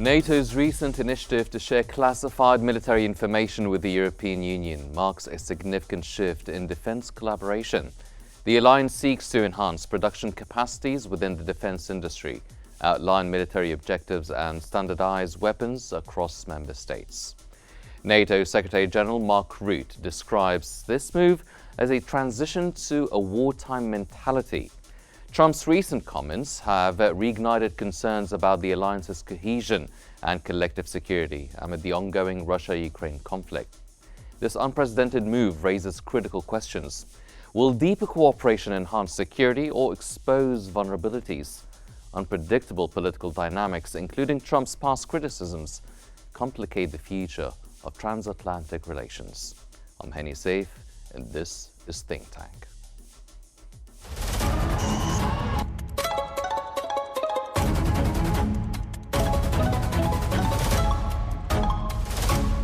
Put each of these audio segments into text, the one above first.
NATO's recent initiative to share classified military information with the European Union marks a significant shift in defense collaboration. The alliance seeks to enhance production capacities within the defense industry, outline military objectives and standardize weapons across member states. NATO Secretary-General Mark Rutte describes this move as a transition to a wartime mentality. Trump's recent comments have reignited concerns about the alliance's cohesion and collective security amid the ongoing Russia-Ukraine conflict. This unprecedented move raises critical questions. Will deeper cooperation enhance security or expose vulnerabilities? Unpredictable political dynamics, including Trump's past criticisms, complicate the future of transatlantic relations. I'm Henny Saif, and this is Think Tank.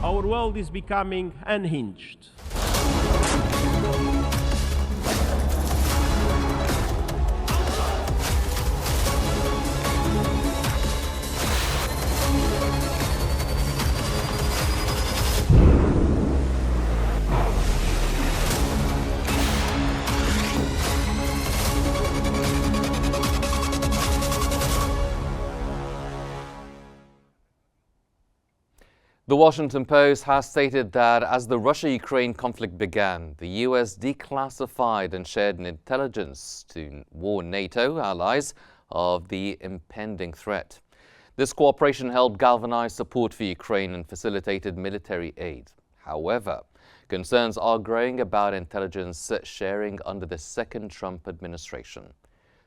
Our world is becoming unhinged. The Washington Post has stated that as the Russia-Ukraine conflict began, the U.S. declassified and shared intelligence to warn NATO allies of the impending threat. This cooperation helped galvanize support for Ukraine and facilitated military aid. However, concerns are growing about intelligence sharing under the second Trump administration.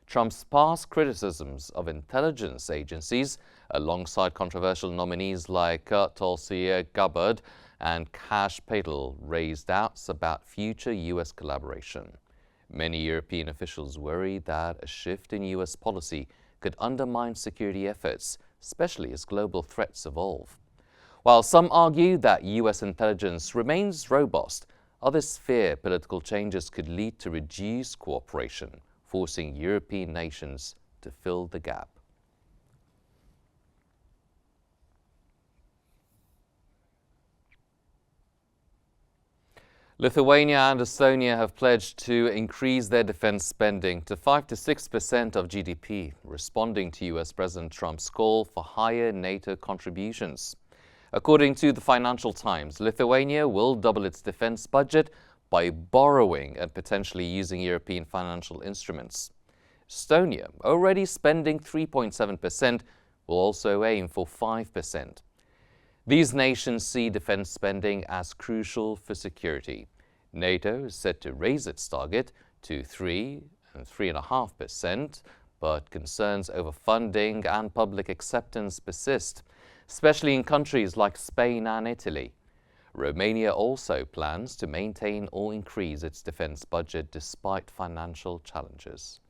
Trump's past criticisms of intelligence agencies, alongside controversial nominees like Tulsi Gabbard and Kash Patel, raised doubts about future U.S. collaboration. Many European officials worry that a shift in U.S. policy could undermine security efforts, especially as global threats evolve. While some argue that U.S. intelligence remains robust, others fear political changes could lead to reduced cooperation, forcing European nations to fill the gap. Lithuania and Estonia have pledged to increase their defense spending to 5 to 6% of GDP, responding to U.S. President Trump's call for higher NATO contributions. According to the Financial Times, Lithuania will double its defense budget by borrowing and potentially using European financial instruments. Estonia, already spending 3.7%, will also aim for 5%. These nations see defense spending as crucial for security. NATO is set to raise its target to 3 and 3.5%, but concerns over funding and public acceptance persist, especially in countries like Spain and Italy. Romania also plans to maintain or increase its defense budget despite financial challenges.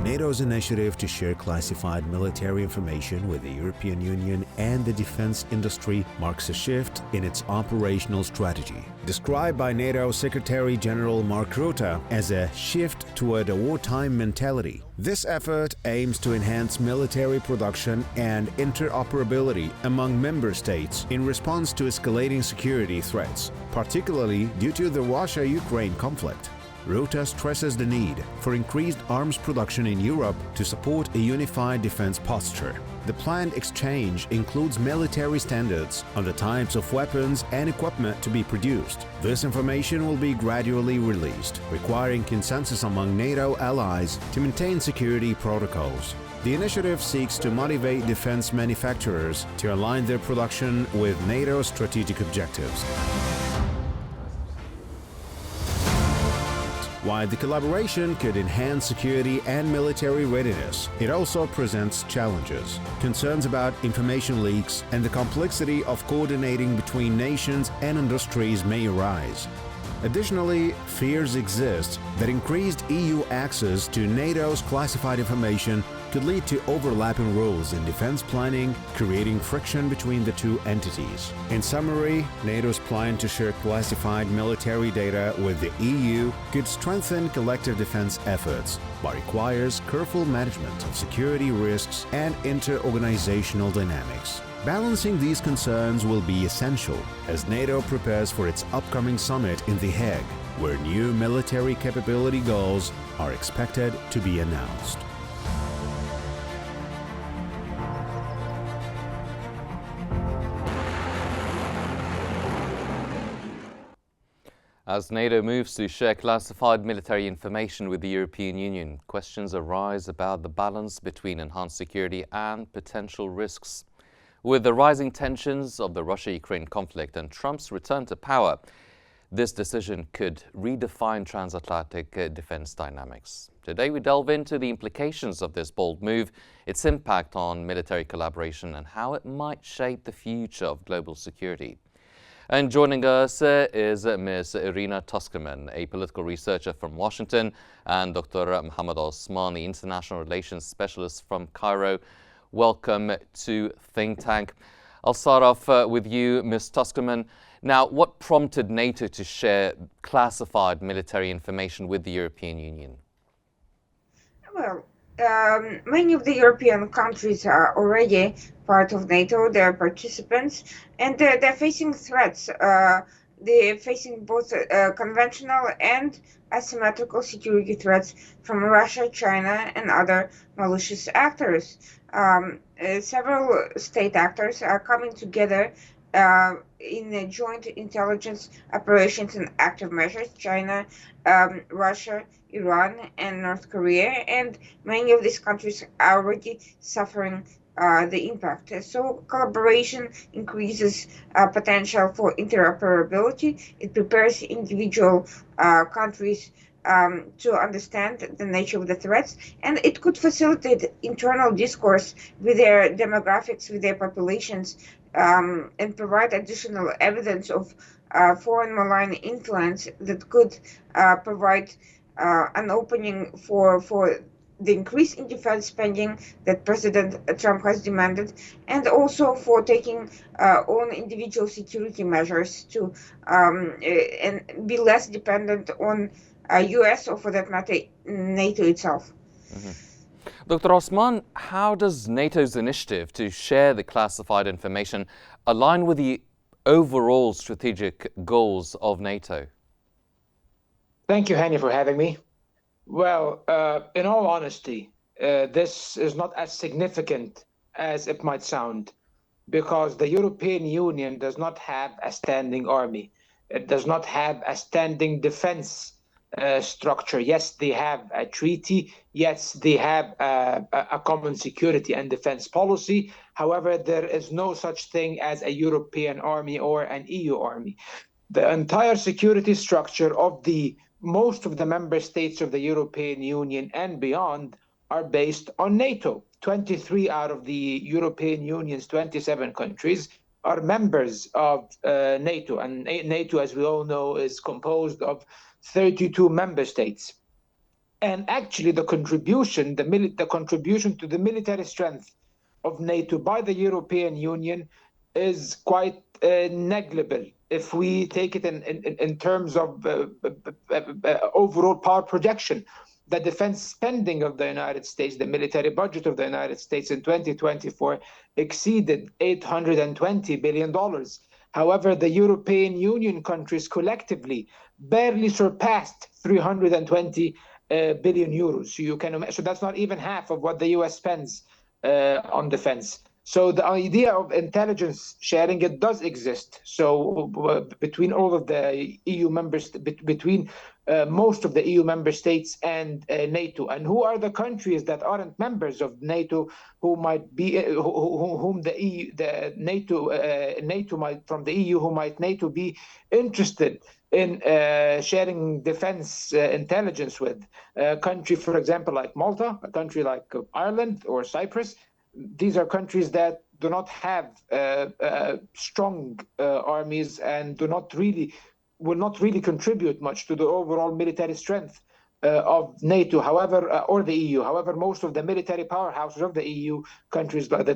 NATO's initiative to share classified military information with the European Union and the defense industry marks a shift in its operational strategy. Described by NATO Secretary-General Mark Rutte as a shift toward a wartime mentality, this effort aims to enhance military production and interoperability among member states in response to escalating security threats, particularly due to the Russia-Ukraine conflict. Rutte stresses the need for increased arms production in Europe to support a unified defense posture. The planned exchange includes military standards on the types of weapons and equipment to be produced. This information will be gradually released, requiring consensus among NATO allies to maintain security protocols. The initiative seeks to motivate defense manufacturers to align their production with NATO's strategic objectives. While the collaboration could enhance security and military readiness, it also presents challenges. Concerns about information leaks and the complexity of coordinating between nations and industries may arise. Additionally, fears exist that increased EU access to NATO's classified information could lead to overlapping roles in defense planning, creating friction between the two entities. In summary, NATO's plan to share classified military data with the EU could strengthen collective defense efforts, but requires careful management of security risks and inter-organizational dynamics. Balancing these concerns will be essential as NATO prepares for its upcoming summit in The Hague, where new military capability goals are expected to be announced. As NATO moves to share classified military information with the European Union, questions arise about the balance between enhanced security and potential risks. With the rising tensions of the Russia-Ukraine conflict and Trump's return to power, this decision could redefine transatlantic defense dynamics. Today we delve into the implications of this bold move, its impact on military collaboration, and how it might shape the future of global security. And joining us is Ms. Irina Tuskaman, a political researcher from Washington, and Dr. Mohammed Osman, the international relations specialist from Cairo. Welcome to Think Tank. I'll start off with you, Ms. Tuskaman. Now, what prompted NATO to share classified military information with the European Union? Well, many of the European countries are already part of NATO, they're participants, and they're facing threats. They're facing both conventional and asymmetrical security threats from Russia, China, and other malicious actors. Several state actors are coming together in joint intelligence operations and active measures: China, Russia, Iran, and North Korea, and many of these countries are already suffering the impact. So collaboration increases potential for interoperability. It prepares individual countries to understand the nature of the threats, and it could facilitate internal discourse with their demographics, with their populations, and provide additional evidence of foreign malign influence that could provide an opening for the increase in defense spending that President Trump has demanded, and also for taking on individual security measures to and be less dependent on US, or for that matter, NATO itself. Mm-hmm. Dr. Osman, how does NATO's initiative to share the classified information align with the overall strategic goals of NATO? Thank you, Hani, for having me. Well, in all honesty, this is not as significant as it might sound, because the European Union does not have a standing army. It does not have a standing defense structure. Yes, they have a treaty. Yes, they have a common security and defense policy. However, there is no such thing as a European army or an EU army. The entire security structure of most of the member states of the European Union and beyond are based on NATO. 23 out of the European Union's 27 countries are members of NATO, and NATO, as we all know, is composed of 32 member states. And actually the contribution to the military strength of NATO by the European Union is quite negligible if we take it in terms of overall power projection. The defense spending of the United States, the military budget of the United States in 2024 exceeded $820 billion. However, the European Union countries collectively barely surpassed 320 billion euros. So you can imagine, so that's not even half of what the US spends on defense. So the idea of intelligence sharing, it does exist. So between all of the EU members, between most of the EU member states and NATO, and who are the countries that aren't members of NATO who might be, whom the EU, the NATO might, from the EU, who might NATO be interested in sharing defense intelligence with? A country, for example, like Malta, a country like Ireland or Cyprus. These are countries that do not have strong armies and will not really contribute much to the overall military strength of NATO, however, or the EU. However, most of the military powerhouses of the EU countries that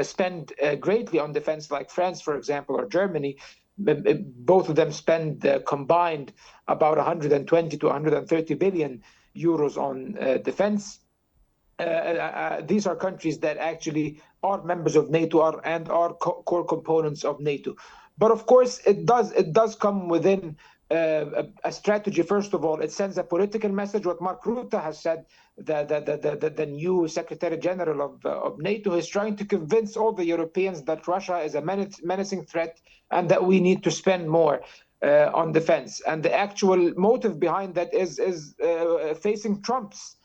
spend greatly on defense, like France, for example, or Germany, both of them spend combined about 120 to 130 billion euros on defense. These are countries that actually are members of NATO and are core components of NATO. But of course, it does come within a strategy. First of all, it sends a political message. What Mark Rutte has said, the new Secretary General of NATO, is trying to convince all the Europeans that Russia is a menacing threat and that we need to spend more on defense. And the actual motive behind that is facing Trump's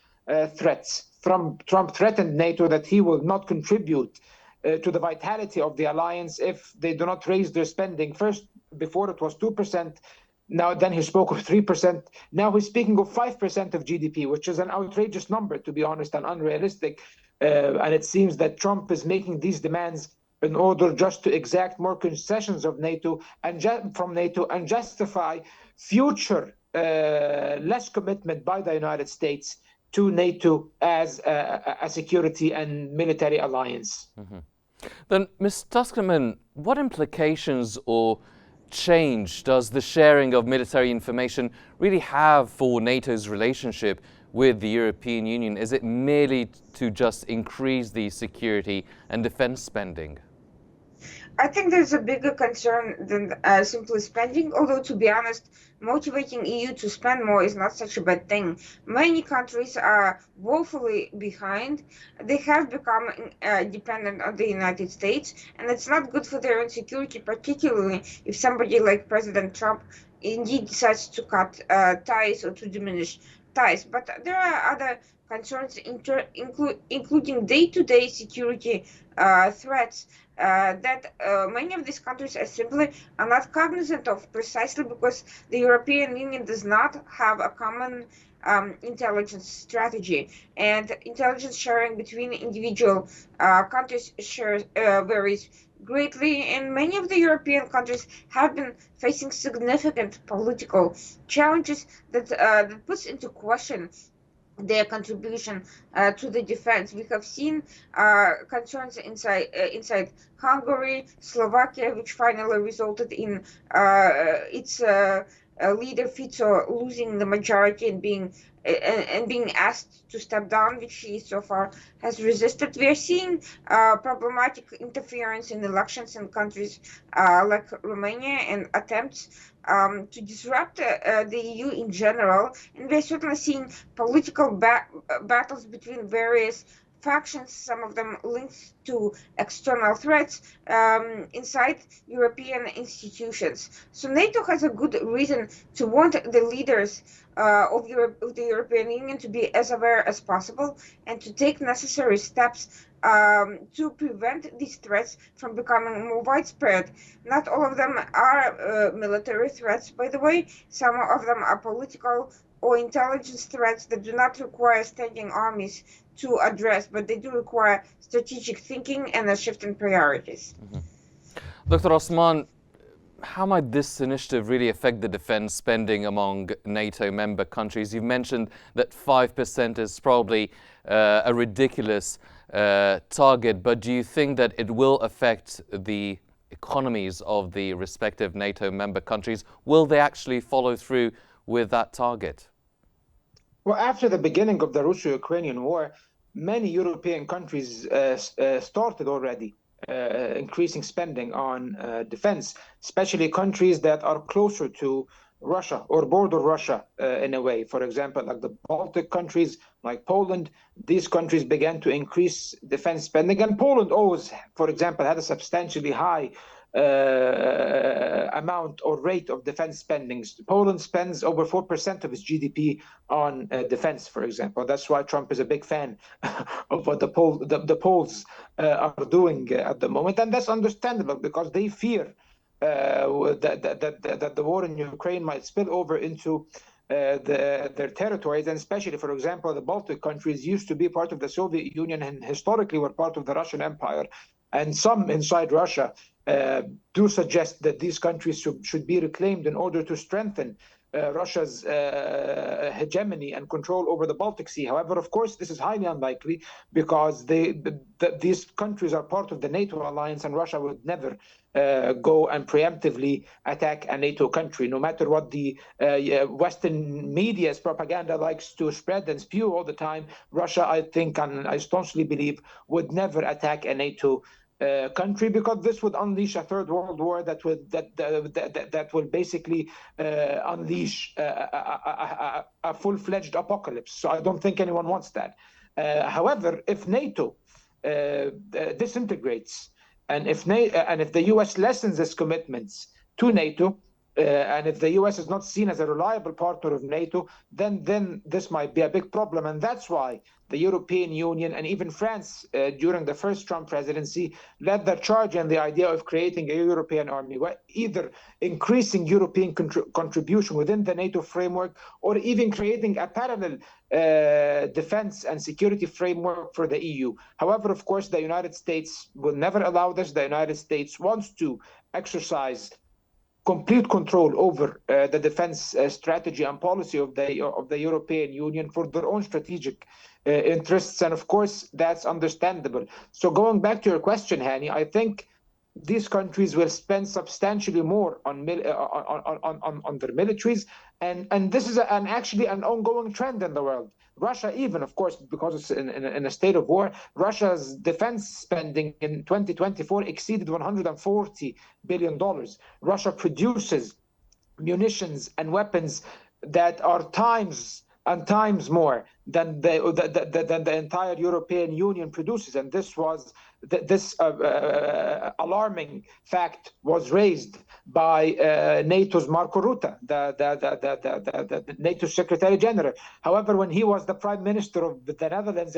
threats. Trump threatened NATO that he will not contribute to the vitality of the alliance if they do not raise their spending. First, before it was 2%. Now, then he spoke of 3%. Now he's speaking of 5% of GDP, which is an outrageous number, to be honest, and unrealistic. And it seems that Trump is making these demands in order just to exact more concessions of NATO from NATO and justify future less commitment by the United States to NATO as a security and military alliance. Mm-hmm. Then, Ms. Tuskerman, what implications or change does the sharing of military information really have for NATO's relationship with the European Union? Is it merely to just increase the security and defense spending? I think there's a bigger concern than simply spending, although, to be honest, motivating EU to spend more is not such a bad thing. Many countries are woefully behind. They have become dependent on the United States, and it's not good for their own security, particularly if somebody like President Trump indeed decides to cut ties or to diminish ties. But there are other concerns, including day-to-day security threats that many of these countries are not cognizant of, precisely because the European Union does not have a common intelligence strategy, and intelligence sharing between individual countries varies greatly, and many of the European countries have been facing significant political challenges that puts into question their contribution to the defense. We have seen concerns inside Hungary, Slovakia, which finally resulted in its leader Fico losing the majority and being asked to step down, which he so far has resisted. We are seeing problematic interference in elections in countries like Romania and attempts to disrupt the EU in general. And we're certainly seeing political battles between various factions, some of them linked to external threats inside European institutions. So NATO has a good reason to want the leaders of the European Union to be as aware as possible and to take necessary steps to prevent these threats from becoming more widespread. Not all of them are military threats, by the way. Some of them are political or intelligence threats that do not require standing armies to address, but they do require strategic thinking and a shift in priorities. Mm-hmm. Dr. Osman, how might this initiative really affect the defense spending among NATO member countries? You've mentioned that 5% is probably a ridiculous target, but do you think that it will affect the economies of the respective NATO member countries? Will they actually follow through with that target? Well, after the beginning of the Russo-Ukrainian war, many European countries started already increasing spending on defense, especially countries that are closer to Russia or border Russia in a way. For example, like the Baltic countries, like Poland, these countries began to increase defense spending. And Poland always, for example, had a substantially high amount or rate of defense spending. Poland spends over 4% of its GDP on defense, for example. That's why Trump is a big fan of what the Poles are doing at the moment. And that's understandable because they fear that the war in Ukraine might spill over into their territories, and especially, for example, the Baltic countries used to be part of the Soviet Union and historically were part of the Russian Empire. And some inside Russia do suggest that these countries should be reclaimed in order to strengthen Russia's hegemony and control over the Baltic Sea. However, of course, this is highly unlikely because these countries are part of the NATO alliance, and Russia would never go and preemptively attack a NATO country, no matter what the Western media's propaganda likes to spread and spew all the time. Russia, I think, and I staunchly believe, would never attack a NATO country, because this would unleash a third world war that will basically unleash a full-fledged apocalypse. So I don't think anyone wants that. However, if NATO disintegrates, and if the U.S. lessens its commitments to NATO, and if the U.S. is not seen as a reliable partner of NATO, then this might be a big problem. And that's why the European Union and even France, during the first Trump presidency, led the charge in the idea of creating a European army, either increasing European contribution within the NATO framework, or even creating a parallel defense and security framework for the EU. However, of course, the United States will never allow this. The United States wants to exercise complete control over the defense strategy and policy of the European Union for their own strategic interests, and of course that's understandable. So going back to your question, Hani, I think these countries will spend substantially more on their militaries, and this is actually an ongoing trend in the world. Russia, even, of course, because it's in a state of war, Russia's defense spending in 2024 exceeded $140 billion. Russia produces munitions and weapons that are times and times more than the entire European Union produces, and this alarming fact was raised by NATO's Marco Rutte, the NATO Secretary General. However, when he was the Prime Minister of the Netherlands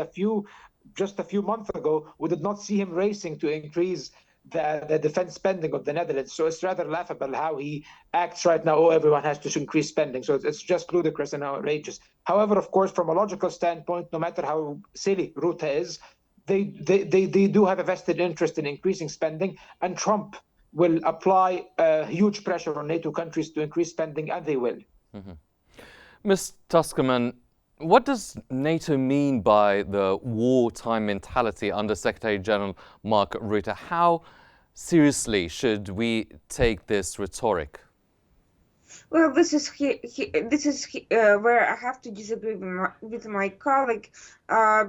just a few months ago, we did not see him racing to increase the defense spending of the Netherlands. So it's rather laughable how he acts right now. Oh, everyone has to increase spending. So it's just ludicrous and outrageous. However, of course, from a logical standpoint, no matter how silly Rutte is, they do have a vested interest in increasing spending, and Trump will apply huge pressure on NATO countries to increase spending, and they will. Ms. Tuskerman, what does NATO mean by the wartime mentality under Secretary General Mark Rutte? How seriously should we take this rhetoric? Well, this is where I have to disagree with my colleague,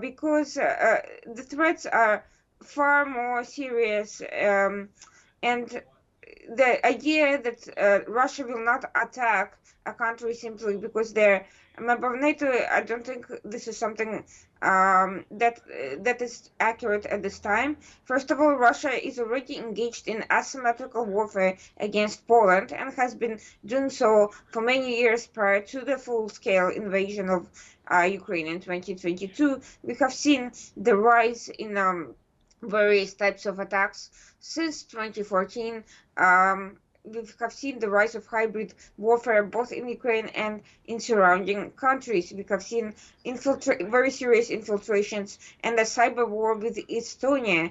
because the threats are far more serious, and the idea that Russia will not attack a country simply because they're a member of NATO, I don't think this is something that is accurate at this time. First of all, Russia is already engaged in asymmetrical warfare against Poland and has been doing so for many years prior to the full-scale invasion of Ukraine in 2022. We have seen the rise in various types of attacks since 2014. We have seen the rise of hybrid warfare both in Ukraine and in surrounding countries. We have seen very serious infiltrations and a cyber war with Estonia.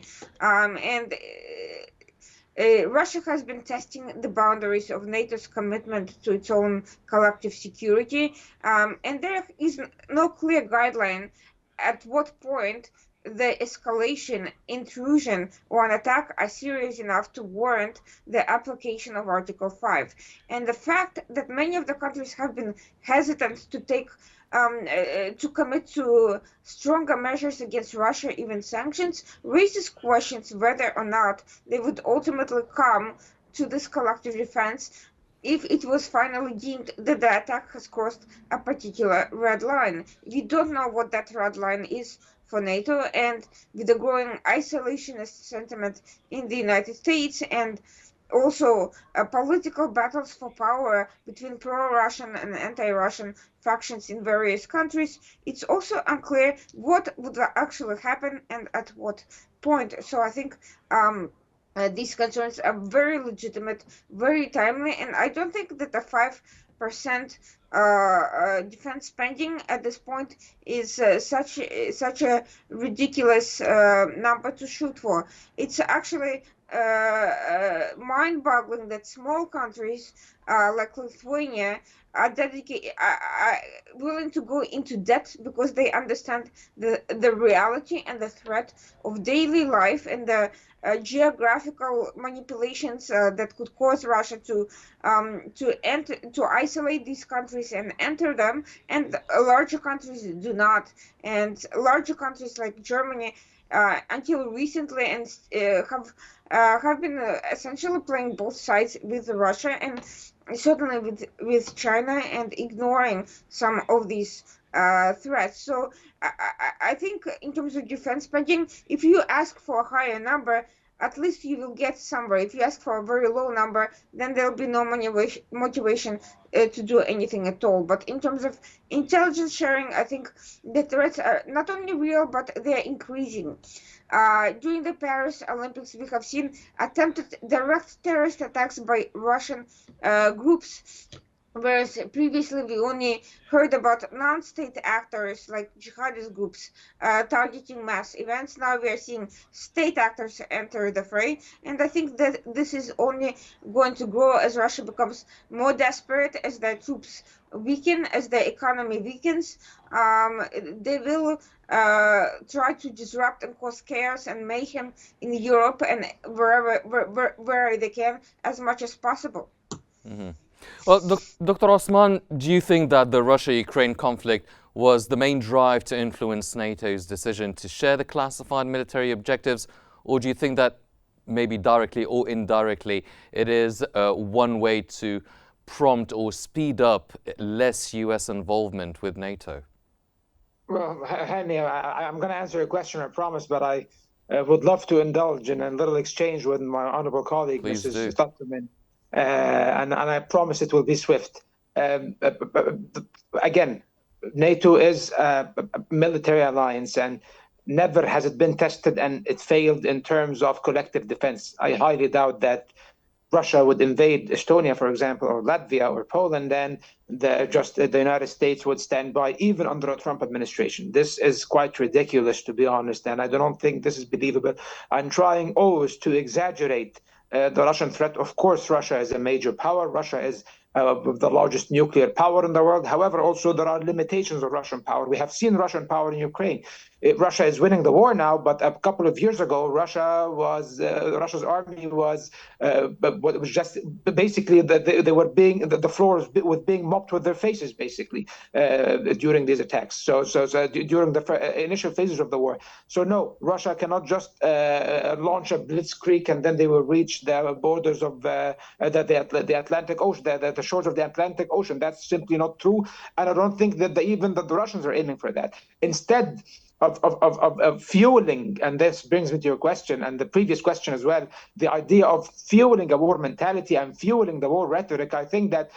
Russia has been testing the boundaries of NATO's commitment to its own collective security, and there is no clear guideline at what point the escalation, intrusion, or an attack are serious enough to warrant the application of Article 5. And the fact that many of the countries have been hesitant to commit to stronger measures against Russia, even sanctions, raises questions whether or not they would ultimately come to this collective defense if it was finally deemed that the attack has crossed a particular red line. We don't know what that red line is for NATO, and with the growing isolationist sentiment in the United States and also political battles for power between pro-Russian and anti-Russian factions in various countries, it's also unclear what would actually happen and at what point. So I think these concerns are very legitimate, very timely, and I don't think that the 5% defense spending at this point is such a ridiculous number to shoot for. It's actually mind-boggling that small countries like Lithuania are willing to go into debt because they understand the reality and the threat of daily life and the geographical manipulations that could cause Russia to isolate these countries and enter them, and larger countries do not. And larger countries like Germany, until recently, and have been essentially playing both sides with Russia and certainly with China, and ignoring some of these threats. So I think in terms of defense spending, if you ask for a higher number, at least you will get somewhere. If you ask for a very low number, then there'll be no motivation to do anything at all. But in terms of intelligence sharing, I think the threats are not only real, but they're increasing. During the Paris Olympics, we have seen attempted direct terrorist attacks by Russian groups, whereas previously we only heard about non-state actors like jihadist groups targeting mass events. Now we are seeing state actors enter the fray, and I think that this is only going to grow as Russia becomes more desperate, as their troops weaken, as their economy weakens. They will try to disrupt and cause chaos and mayhem in Europe and where they can, as much as possible. Mm-hmm. Well, Dr. Osman, do you think that the Russia-Ukraine conflict was the main drive to influence NATO's decision to share the classified military objectives, or do you think that maybe directly or indirectly it is one way to prompt or speed up less US involvement with NATO? Well, Hani, I'm going to answer your question, I promise, but I would love to indulge in a little exchange with my honorable colleague, Please Mrs. do. Stutterman. And I promise it will be swift. Again, NATO is a military alliance, and never has it been tested and it failed in terms of collective defense. I highly doubt that Russia would invade Estonia, for example, or Latvia or Poland, then the United States would stand by, even under a Trump administration. This is quite ridiculous, to be honest, and I don't think this is believable. I'm trying always to exaggerate the Russian threat. Of course, Russia is a major power. Russia is the largest nuclear power in the world. However, also there are limitations of Russian power. We have seen Russian power in Ukraine. Russia is winning the war now, but a couple of years ago, Russia's army was just basically they were being the floor was being mopped with their faces basically during these attacks. So during the initial phases of the war. So no, Russia cannot just launch a blitzkrieg and then they will reach the borders of the Atlantic Ocean, the shores of the Atlantic Ocean. That's simply not true, and I don't think that even the Russians are aiming for that. Instead of fueling, and this brings me to your question and the previous question as well, the idea of fueling a war mentality and fueling the war rhetoric, I think that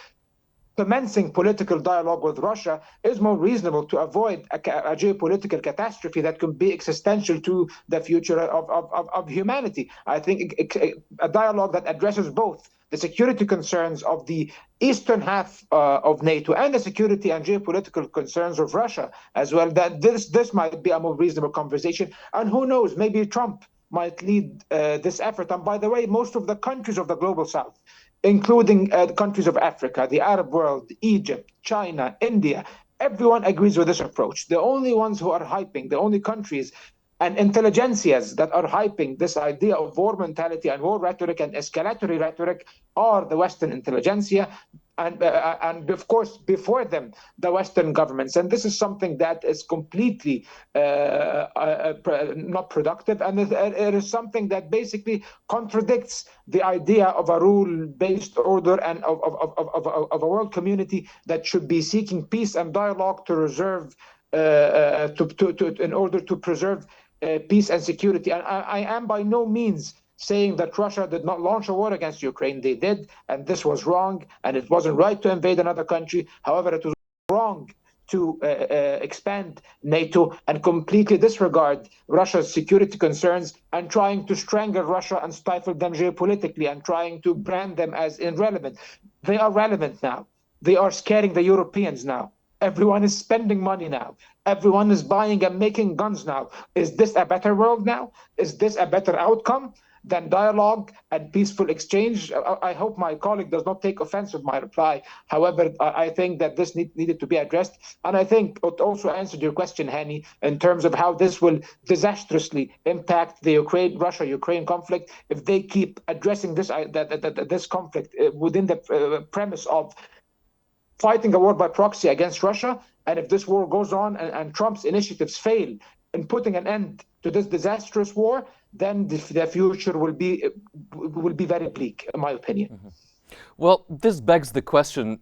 commencing political dialogue with Russia is more reasonable to avoid a geopolitical catastrophe that could be existential to the future of humanity. I think a dialogue that addresses both the security concerns of the eastern half of NATO and the security and geopolitical concerns of Russia as well, that this might be a more reasonable conversation. And who knows, maybe Trump might lead this effort. And by the way, most of the countries of the global south, including countries of Africa, the Arab world, Egypt, China, India, everyone agrees with this approach. The only ones who are hyping, the only countries and intelligentsias that are hyping this idea of war mentality and war rhetoric and escalatory rhetoric are the Western intelligentsia, and of course before them the Western governments. And this is something that is completely not productive, and it is something that basically contradicts the idea of a rule-based order and of a world community that should be seeking peace and dialogue to reserve in order to preserve peace and security. And I am by no means saying that Russia did not launch a war against Ukraine. They did, and this was wrong, and it wasn't right to invade another country. However, it was wrong to expand NATO and completely disregard Russia's security concerns and trying to strangle Russia and stifle them geopolitically and trying to brand them as irrelevant. They are relevant now. They are scaring the Europeans now. Everyone is spending money now. Everyone is buying and making guns now. Is this a better world now? Is this a better outcome? than dialogue and peaceful exchange. I hope my colleague does not take offense with my reply. However, I think that this needed to be addressed. And I think it also answered your question, Hani, in terms of how this will disastrously impact the Russia-Ukraine conflict if they keep addressing this conflict within the premise of fighting a war by proxy against Russia. And if this war goes on and Trump's initiatives fail in putting an end to this disastrous war, then the future will be very bleak, in my opinion. Mm-hmm. Well, this begs the question,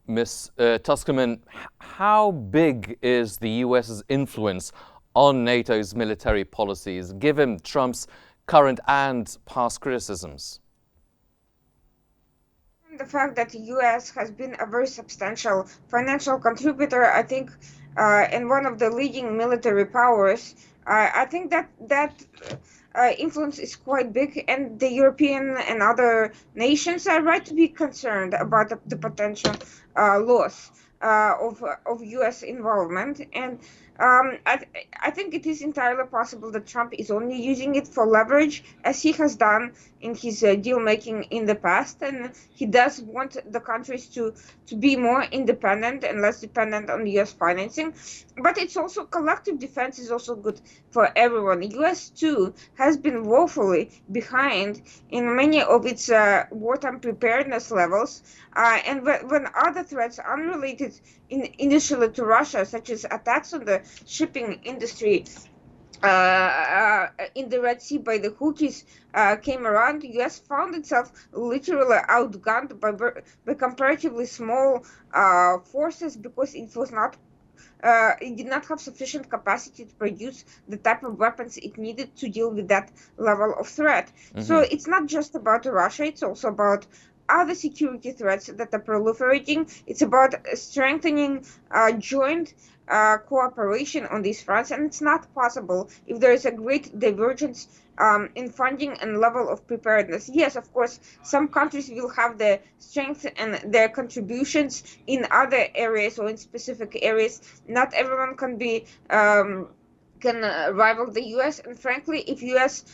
Ms. Tuskomen, how big is the U.S.'s influence on NATO's military policies, given Trump's current and past criticisms? The fact that the U.S. has been a very substantial financial contributor, I think, and one of the leading military powers, I think that influence is quite big, and the European and other nations are right to be concerned about the potential loss of U.S. involvement. And I think it is entirely possible that Trump is only using it for leverage, as he has done in his deal making in the past, and he does want the countries to be more independent and less dependent on U.S. financing. But it's also collective defense is also good for everyone. The U.S. too has been woefully behind in many of its wartime preparedness levels, and when other threats unrelated initially to Russia, such as attacks on the shipping industry in the Red Sea by the Houthis, came around, the U.S. found itself literally outgunned by comparatively small forces, because it was not it did not have sufficient capacity to produce the type of weapons it needed to deal with that level of threat. Mm-hmm. So it's not just about Russia, it's also about other security threats that are proliferating. It's about strengthening joint cooperation on these fronts, and it's not possible if there is a great divergence in funding and level of preparedness. Yes, of course, some countries will have the strength and their contributions in other areas or in specific areas. Not everyone can be can rival the U.S. And frankly, if U.S.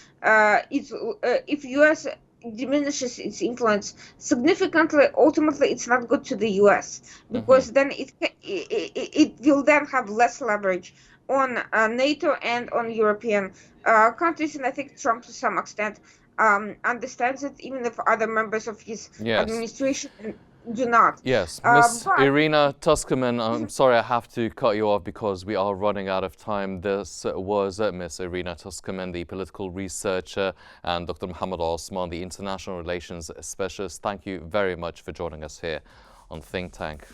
diminishes its influence significantly, ultimately it's not good to the U.S. because then it will then have less leverage on NATO and on European countries, and I think Trump to some extent understands it, even if other members of his administration do not. Yes, Ms. Irina Tuskomen, I'm sorry I have to cut you off because we are running out of time. This was Ms. Irina Tuskomen, the political researcher, and Dr. Mohammed Osman, the international relations specialist. Thank you very much for joining us here on Think Tank.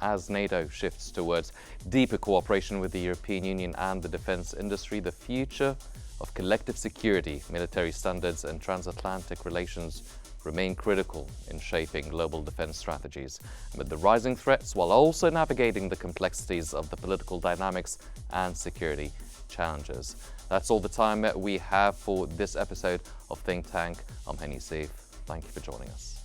As NATO shifts towards deeper cooperation with the European Union and the defense industry, the future of collective security, military standards, and transatlantic relations remain critical in shaping global defense strategies amid the rising threats, while also navigating the complexities of the political dynamics and security challenges. That's all the time that we have for this episode of Think Tank. I'm Henny Seif. Thank you for joining us.